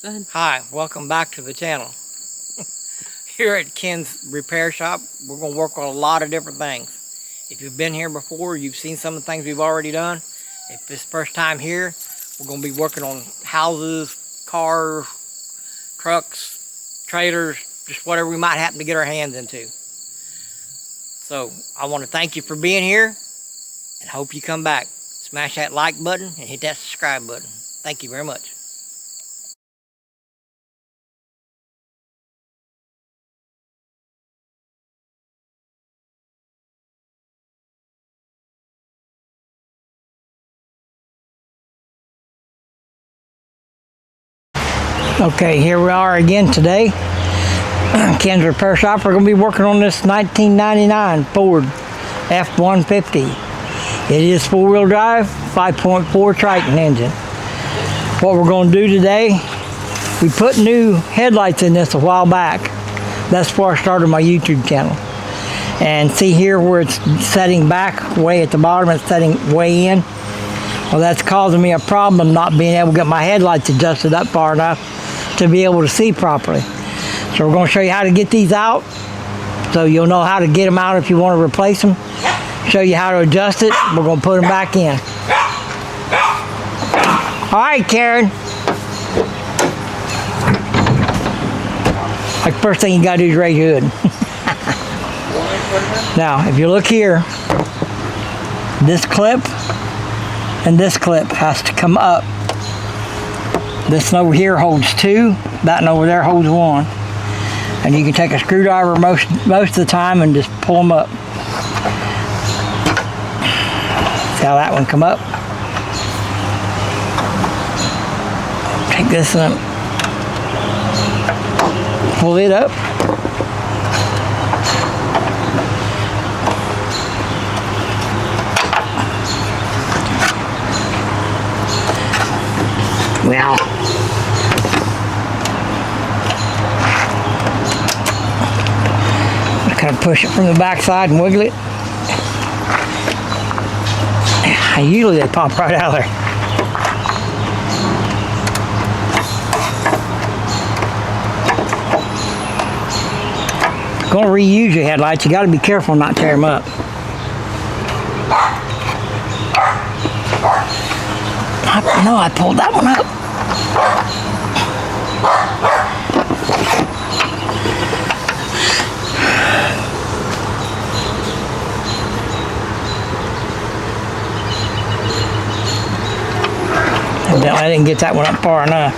Go ahead. Hi, welcome back to the channel. Here at Ken's Repair Shop, we're going to work on a lot of different things. If you've been here before, you've seen some of the things we've already done. If it's first time here, we're going to be working on houses, cars, trucks, trailers, just whatever we might happen to get our hands into. So I want to thank you for being here and hope you come back. Smash that like button and hit that subscribe button. Thank you very much. Okay, here we are again today. Ken's Repair Shop. We're going to be working on this 1999 Ford F150. It is four-wheel drive, 5.4 Triton engine. What we're going to do today, we put new headlights in this a while back. That's before I started my YouTube channel. And see here where it's setting back way at the bottom, it's setting way in. Well, that's causing me a problem not being able to get my headlights adjusted up far enough to be able to see properly. So we're going to show you how to get these out, so you'll know how to get them out if you want to replace them. Show you how to adjust it. We're going to put them back in. All right, Karen. Like, first thing you got to do is raise your hood. Now, if you look here, this clip and this clip has to come up. This one over here holds two, that one over there holds one. And you can take a screwdriver most of the time and just pull them up. See how that one come up? Take this one, pull it up. Well, kind of push it from the back side and wiggle it. Usually they pop right out of there. If you're going to reuse your headlights, you got to be careful not to tear them up. No, I pulled that one up. I didn't get that one up far enough.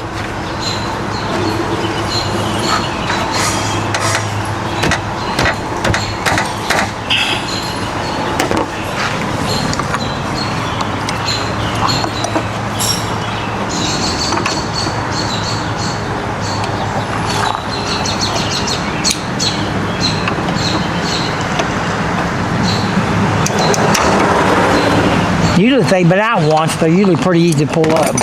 Usually if they've been out once, they're usually pretty easy to pull up.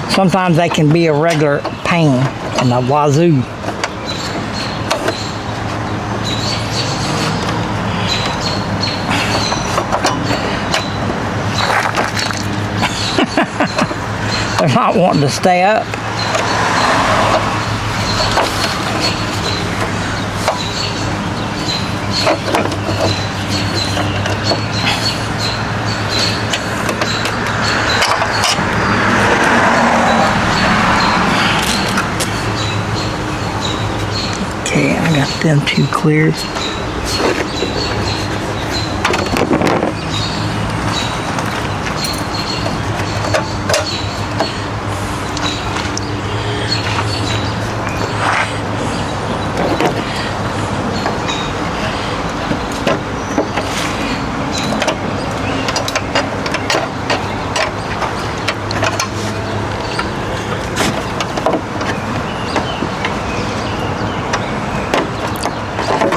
Sometimes they can be a regular pain in the wazoo. They're not wanting to stay up. Okay, I got them two cleared.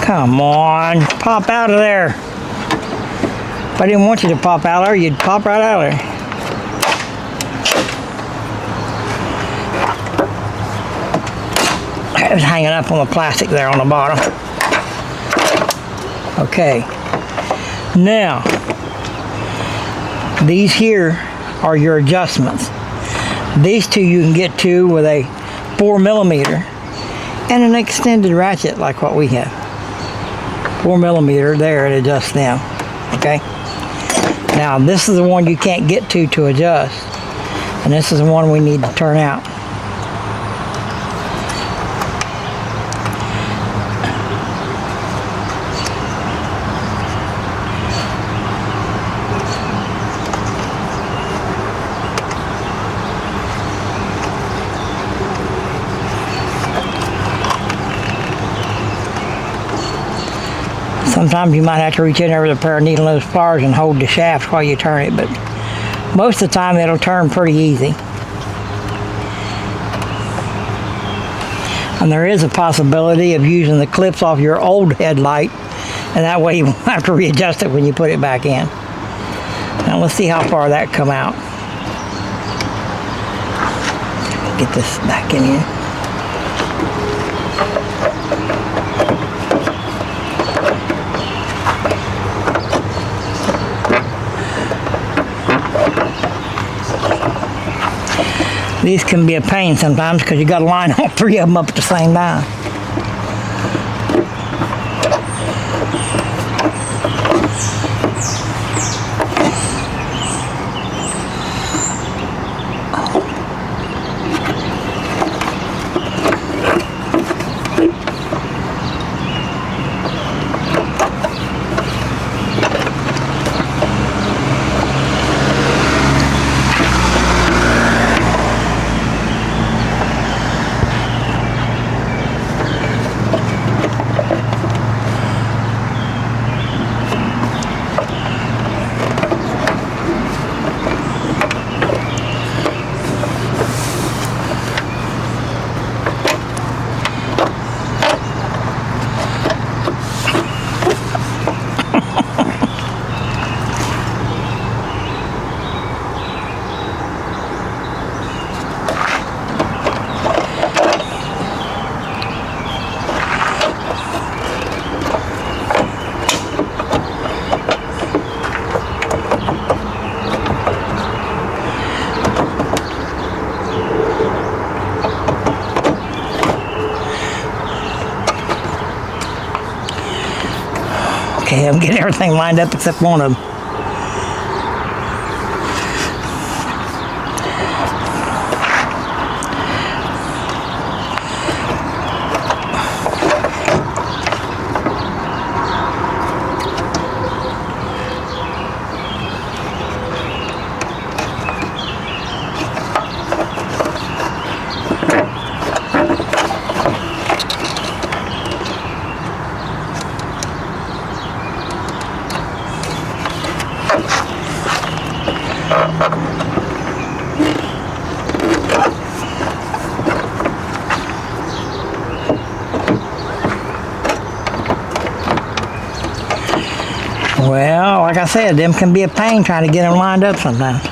Come on, pop out of there. If I didn't want you to pop out of there, you'd pop right out of there. It was hanging up on the plastic there on the bottom. Okay. Now, these here are your adjustments. These two you can get to with a 4mm, and an extended ratchet like what we have. 4mm there, it adjusts them. Okay. Now this is the one you can't get to adjust, and this is the one we need to turn out. Sometimes you might have to reach in there with a pair of needle nose pliers and hold the shaft while you turn it, but most of the time it'll turn pretty easy. And there is a possibility of using the clips off your old headlight, and that way you won't have to readjust it when you put it back in. Now let's see how far that come out. Get this back in here. These can be a pain sometimes because you got to line all three of them up at the same time. Okay, I'm getting everything lined up except one of them. Well, like I said, them can be a pain trying to get them lined up sometimes.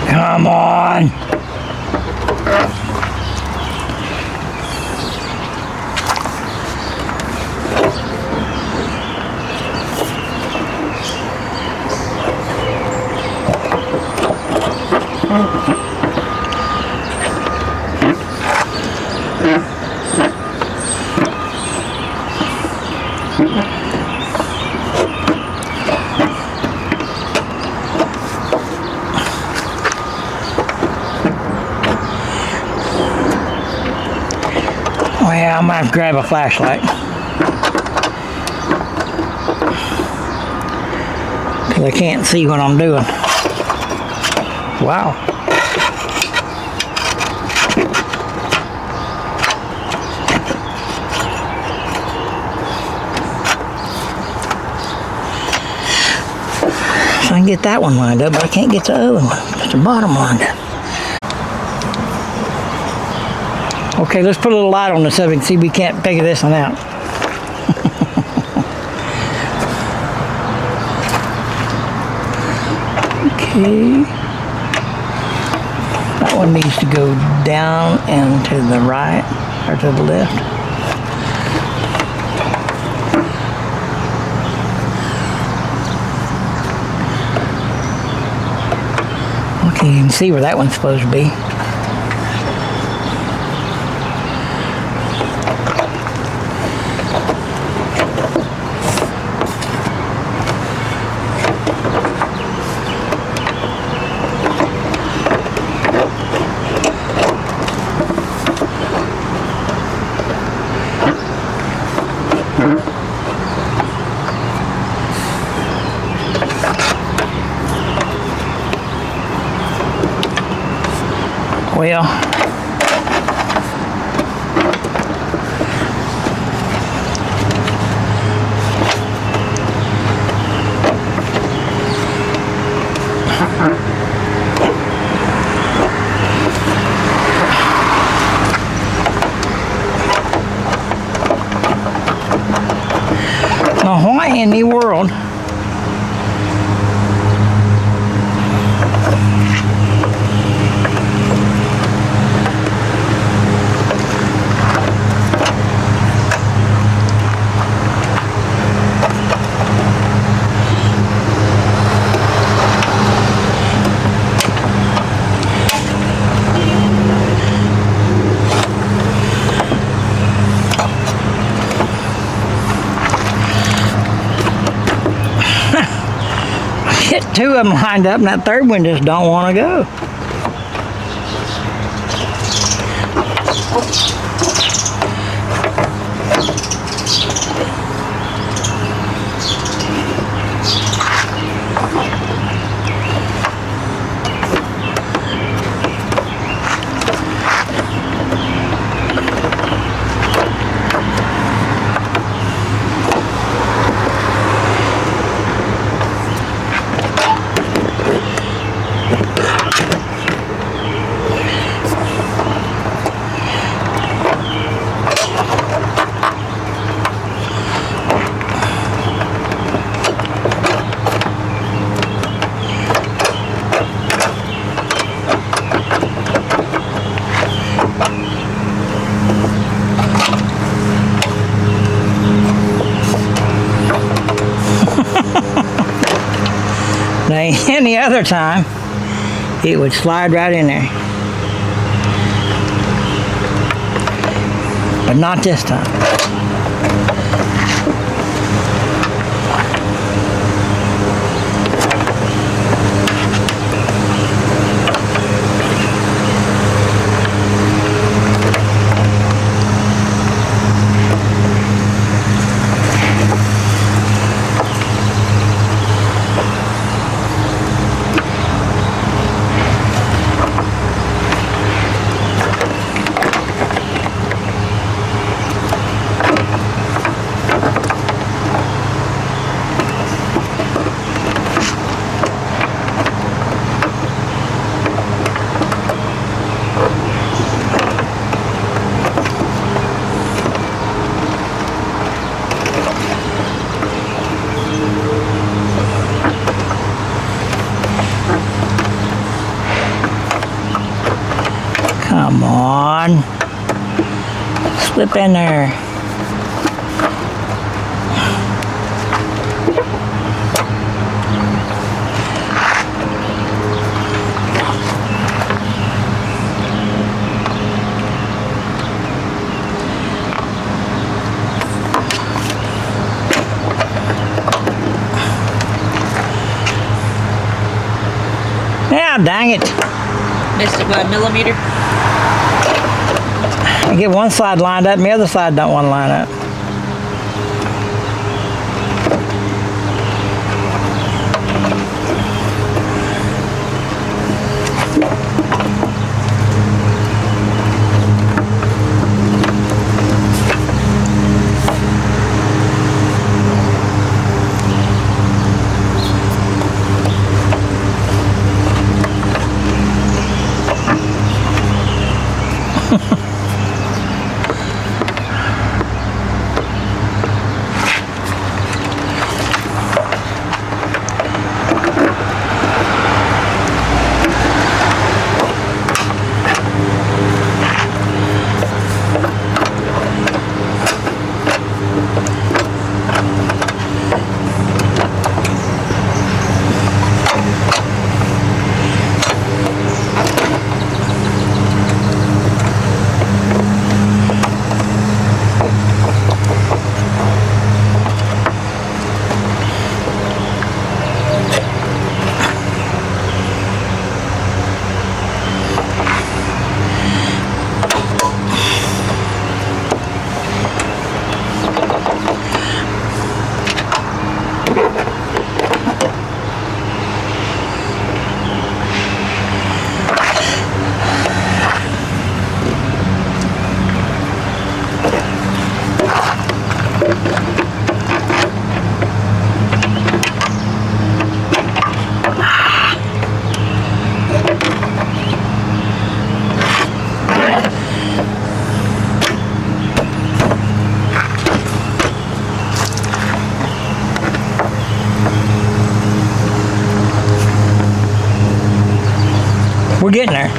Come on. Well, I might have to grab a flashlight. Because I can't see what I'm doing. Wow. So I can get that one lined up, but I can't get the other one. Just the bottom lined up. Okay, let's put a little light on this so we can see we can't figure this one out. Okay. That one needs to go down and to the right or to the left. Okay, you can see where that one's supposed to be. Well, now why in the world get two of them lined up and that third one just don't want to go? Now, any other time, it would slide right in there. But not this time. Come on. Slip in there. Yeah, dang it. Missed it by a millimeter. I get one side lined up and the other side don't want to line up. We're getting there.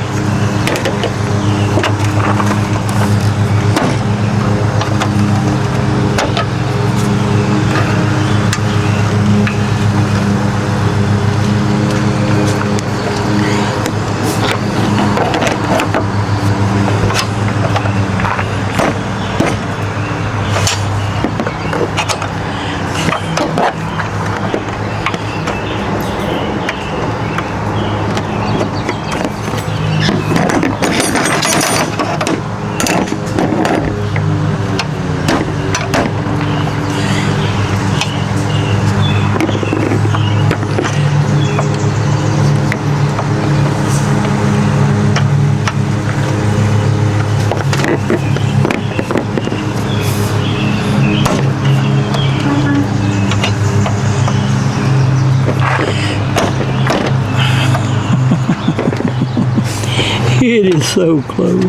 It is so close.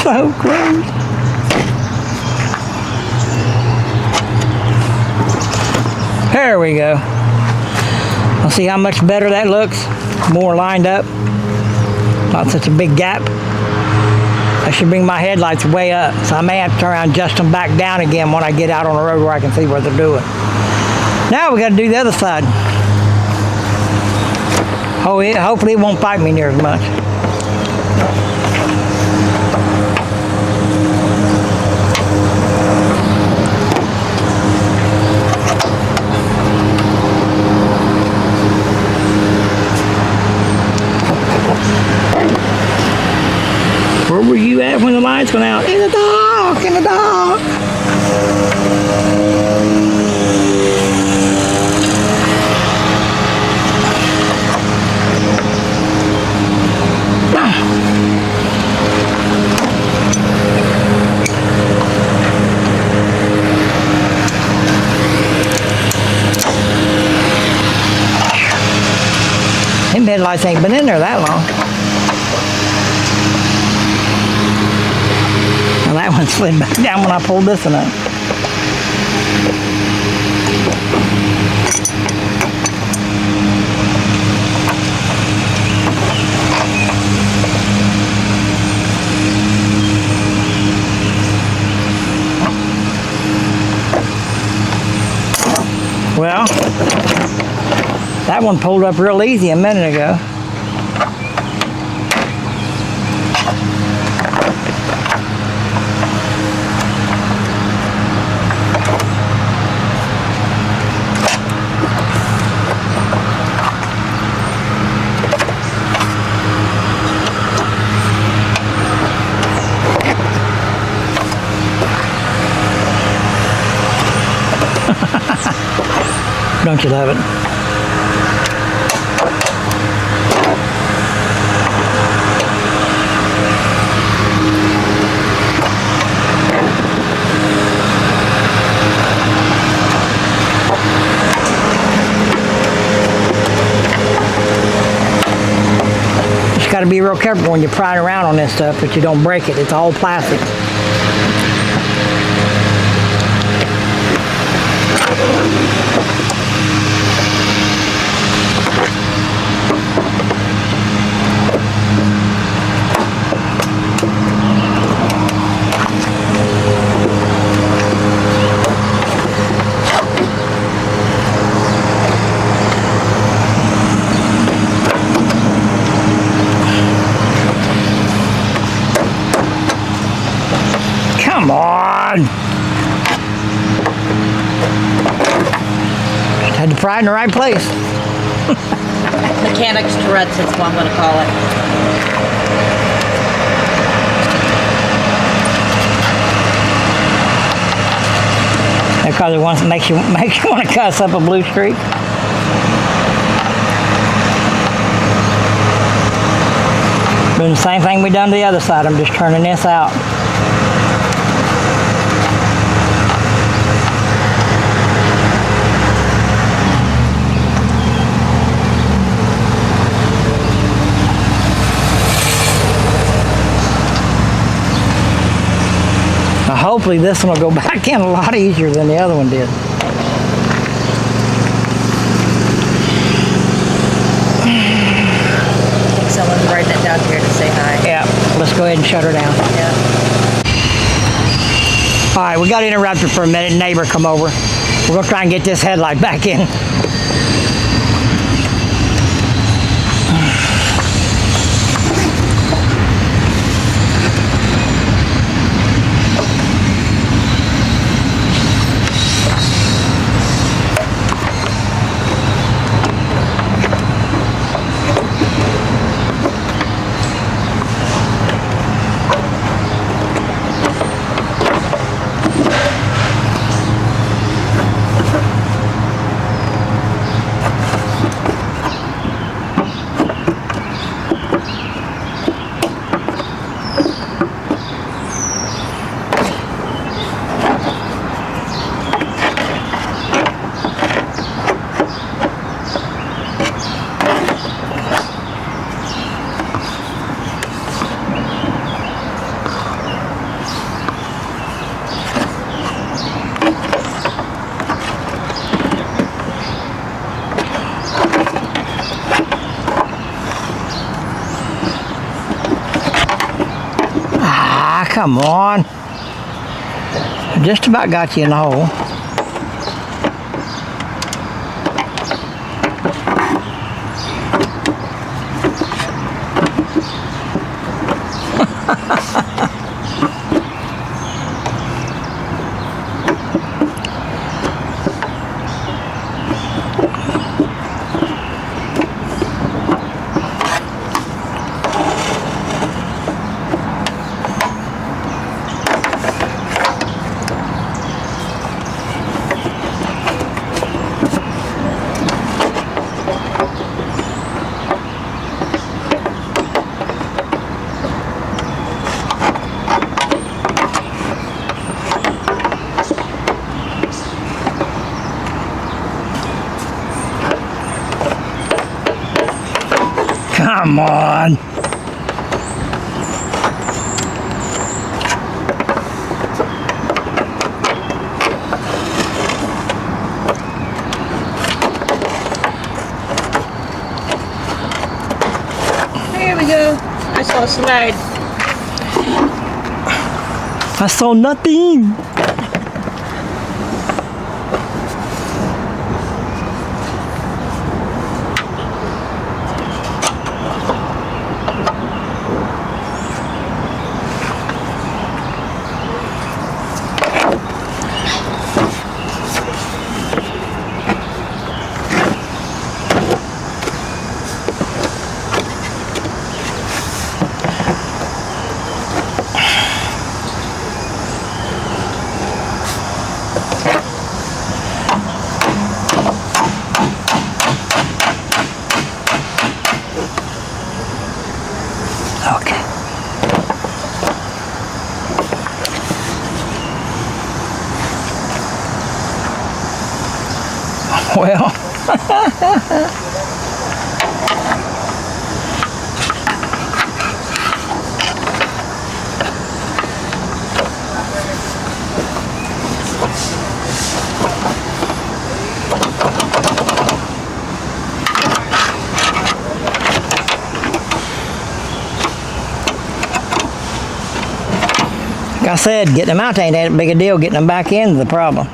So close. There we go. I'll see how much better that looks. More lined up. Not such a big gap. I should bring my headlights way up, so I may have to turn around and adjust them back down again when I get out on the road where I can see what they're doing. Now we got to do the other side. Oh, hopefully it won't bite me near as much. Where were you at when the lights went out? In the dark, in the dark. Them headlights ain't been in there that long. That one slid back down when I pulled this one up. Well, that one pulled up real easy a minute ago. Don't you love it? Just got to be real careful when you pry around on this stuff that you don't break it. It's all plastic. Come on! Had to pry in the right place. Mechanics Tourette's, that's what I'm going to call it. Because it wants to makes you want to cuss up a blue streak. Doing the same thing we done to the other side. I'm just turning this out. Now hopefully this one will go back in a lot easier than the other one did. I think someone's writing it down shut her down. Yeah. All right, we got interrupted for a minute. Neighbor come over. We're gonna try and get this headlight back in. Come on. Just about got you in the hole. Come on. There we go. I saw a slide. I saw nothing. Okay. Well, like I said, getting them out ain't that big a deal. Getting them back in is the problem.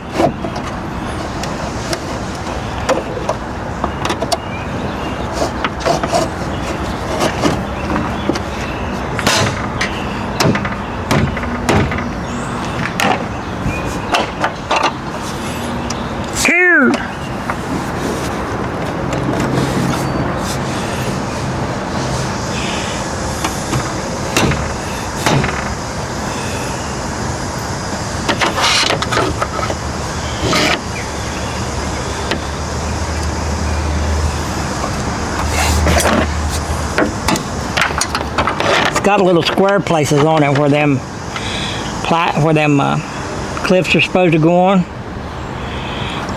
Cheers! Got little square places on it where them clips are supposed to go on.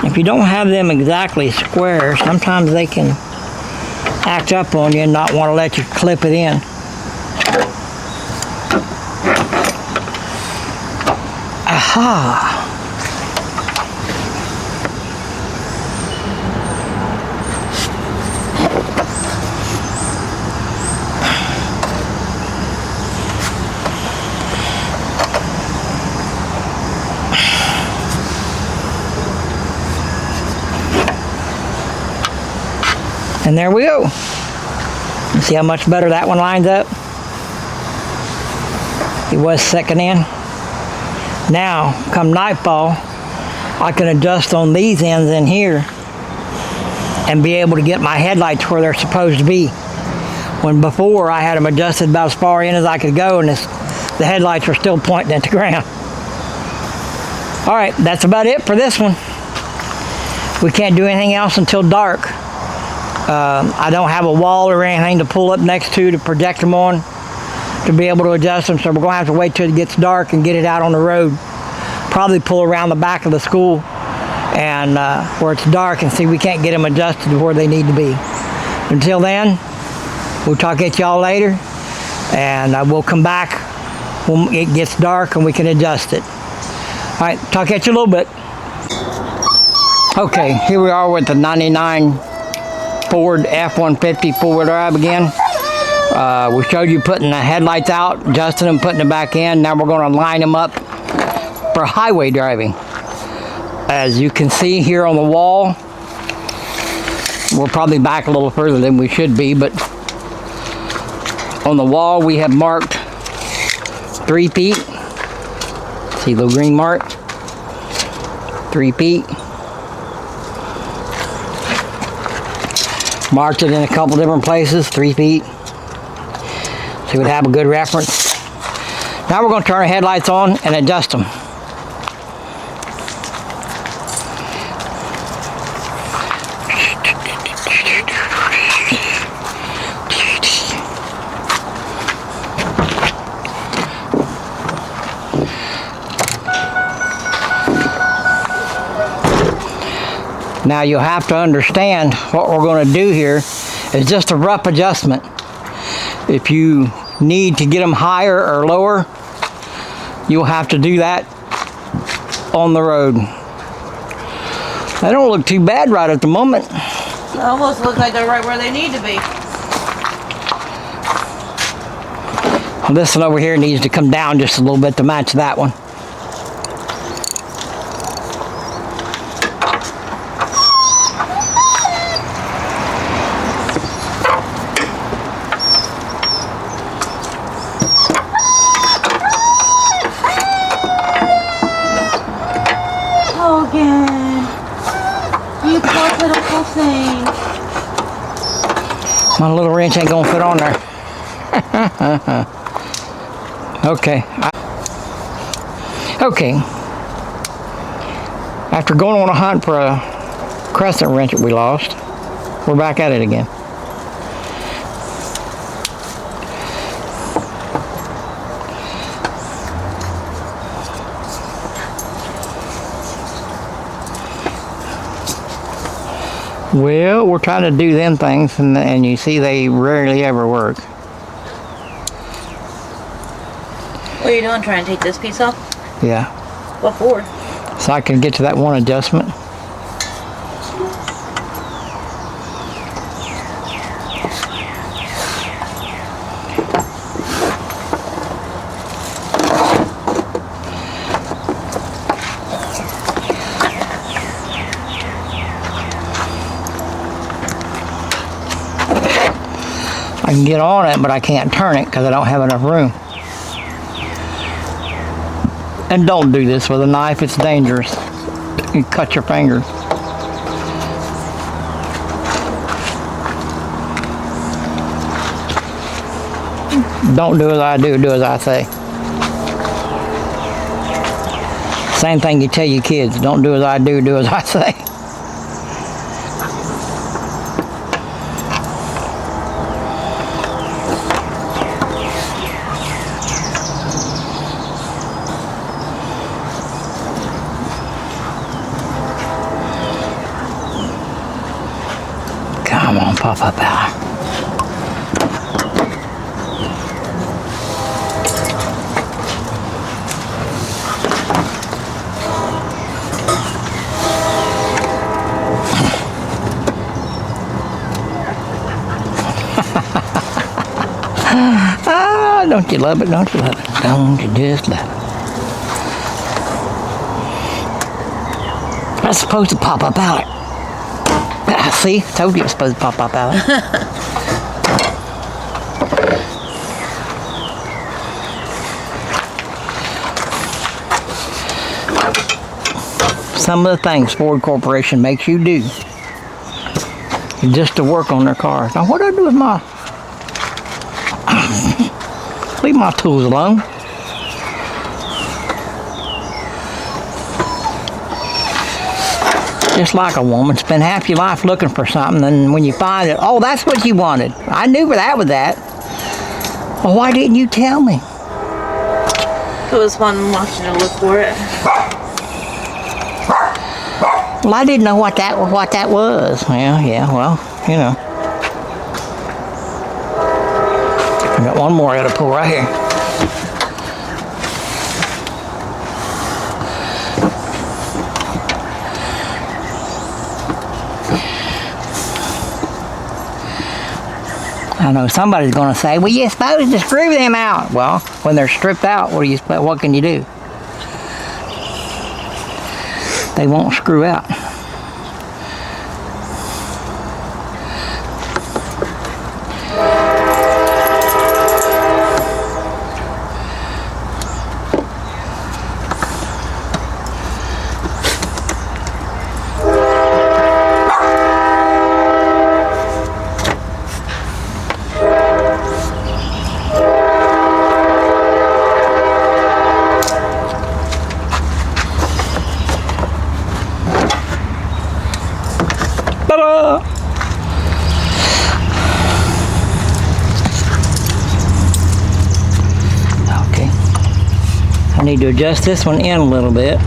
If you don't have them exactly square, sometimes they can act up on you and not want to let you clip it in. Aha! And there we go. You see how much better that one lines up? It was second in. Now, come nightfall, I can adjust on these ends in here and be able to get my headlights where they're supposed to be. When before I had them adjusted about as far in as I could go, and the headlights were still pointing at the ground. All right, that's about it for this one. We can't do anything else until dark. I don't have a wall or anything to pull up next to project them on to be able to adjust them, so we're gonna have to wait till it gets dark and get it out on the road. Probably pull around the back of the school and where it's dark and see if we can't get them adjusted to where they need to be. Until then, we'll talk at y'all later, and we'll come back when it gets dark and we can adjust it. All right, talk at you a little bit. Okay, here we are with the 99 Ford F-150 four-wheel drive again. We showed you putting the headlights out, adjusting them, putting them back in. Now we're going to line them up for highway driving. As you can see here on the wall, we're probably back a little further than we should be, but on the wall we have marked 3 feet. See the green mark? 3 feet. Marked it in a couple different places, 3 feet. So you would have a good reference. Now we're going to turn our headlights on and adjust them. Now you'll have to understand what we're going to do here is just a rough adjustment. If you need to get them higher or lower, you'll have to do that on the road. They don't look too bad right at the moment. They almost look like they're right where they need to be. This one over here needs to come down just a little bit to match that one. You poor pitiful thing. My little wrench ain't gonna fit on there. Okay. Okay. After going on a hunt for a crescent wrench that we lost, we're back at it again. Well, we're trying to do them things, and you see they rarely ever work. What are you doing, trying to take this piece off? Yeah. What for? So I can get to that one adjustment. I can get on it, but I can't turn it because I don't have enough room. And don't do this with a knife, it's dangerous. You can cut your finger. Don't do as I do, do as I say. Same thing you tell your kids, don't do as I do, do as I say. Come on, Papa Bear. Ah, don't you love it? Don't you love it? Don't you just love it? That's supposed to pop up out. See, told you it was supposed to pop up out. Some of the things Ford Corporation makes you do just to work on their cars. Now, what do I do with my... Leave my tools alone. Just like a woman, spend half your life looking for something, and when you find it, oh, that's what you wanted. I knew where that was at. Well, why didn't you tell me? It was fun watching her look for it. Well, I didn't know what that was. Well, you know. I got one more out of pull right here. I know somebody's going to say, well, you're supposed to screw them out. Well, when they're stripped out, what can you do? They won't screw out. Ta-da! Okay. I need to adjust this one in a little bit.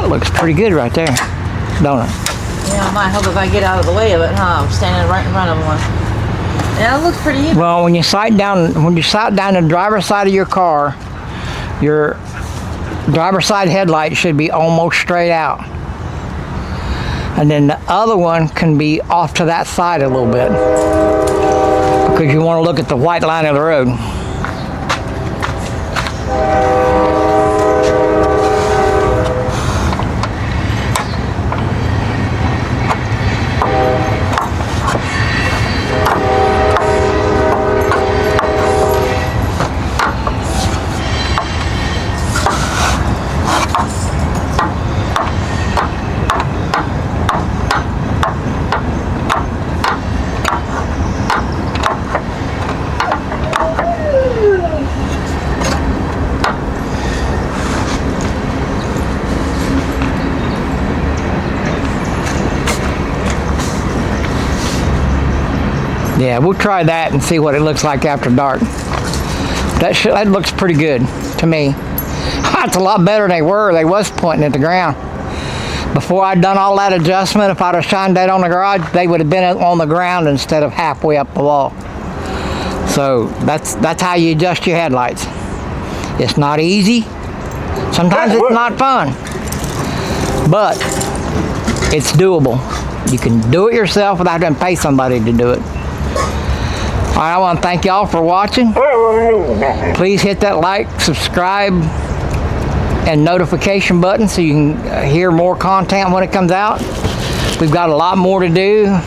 Looks pretty good right there, don't it? Yeah, I might help if I get out of the way of it, huh? I'm standing right in front of one. Yeah, it looks pretty even. Well, when you sight down the driver's side of your car, your driver's side headlight should be almost straight out. And then the other one can be off to that side a little bit, because you want to look at the white line of the road. Yeah, we'll try that and see what it looks like after dark. That looks pretty good to me. It's a lot better than they were. They was pointing at the ground. Before I'd done all that adjustment, if I'd have shined that on the garage, they would have been on the ground instead of halfway up the wall. So that's how you adjust your headlights. It's not easy. Sometimes it's not fun. But it's doable. You can do it yourself without having to pay somebody to do it. All right, I want to thank y'all for watching. Please hit that like, subscribe, and notification button so you can hear more content when it comes out. We've got a lot more to do.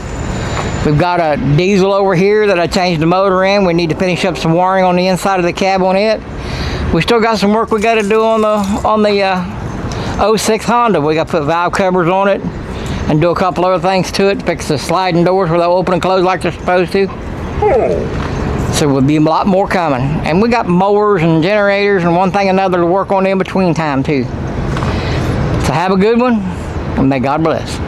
We've got a diesel over here that I changed the motor in. We need to finish up some wiring on the inside of the cab on it. We still got some work we got to do on the 06 Honda. We got to put valve covers on it and do a couple other things to it, fix the sliding doors where they'll open and close like they're supposed to. So there'll be a lot more coming. And we got mowers and generators and one thing or another to work on in between time too. So have a good one, and may God bless.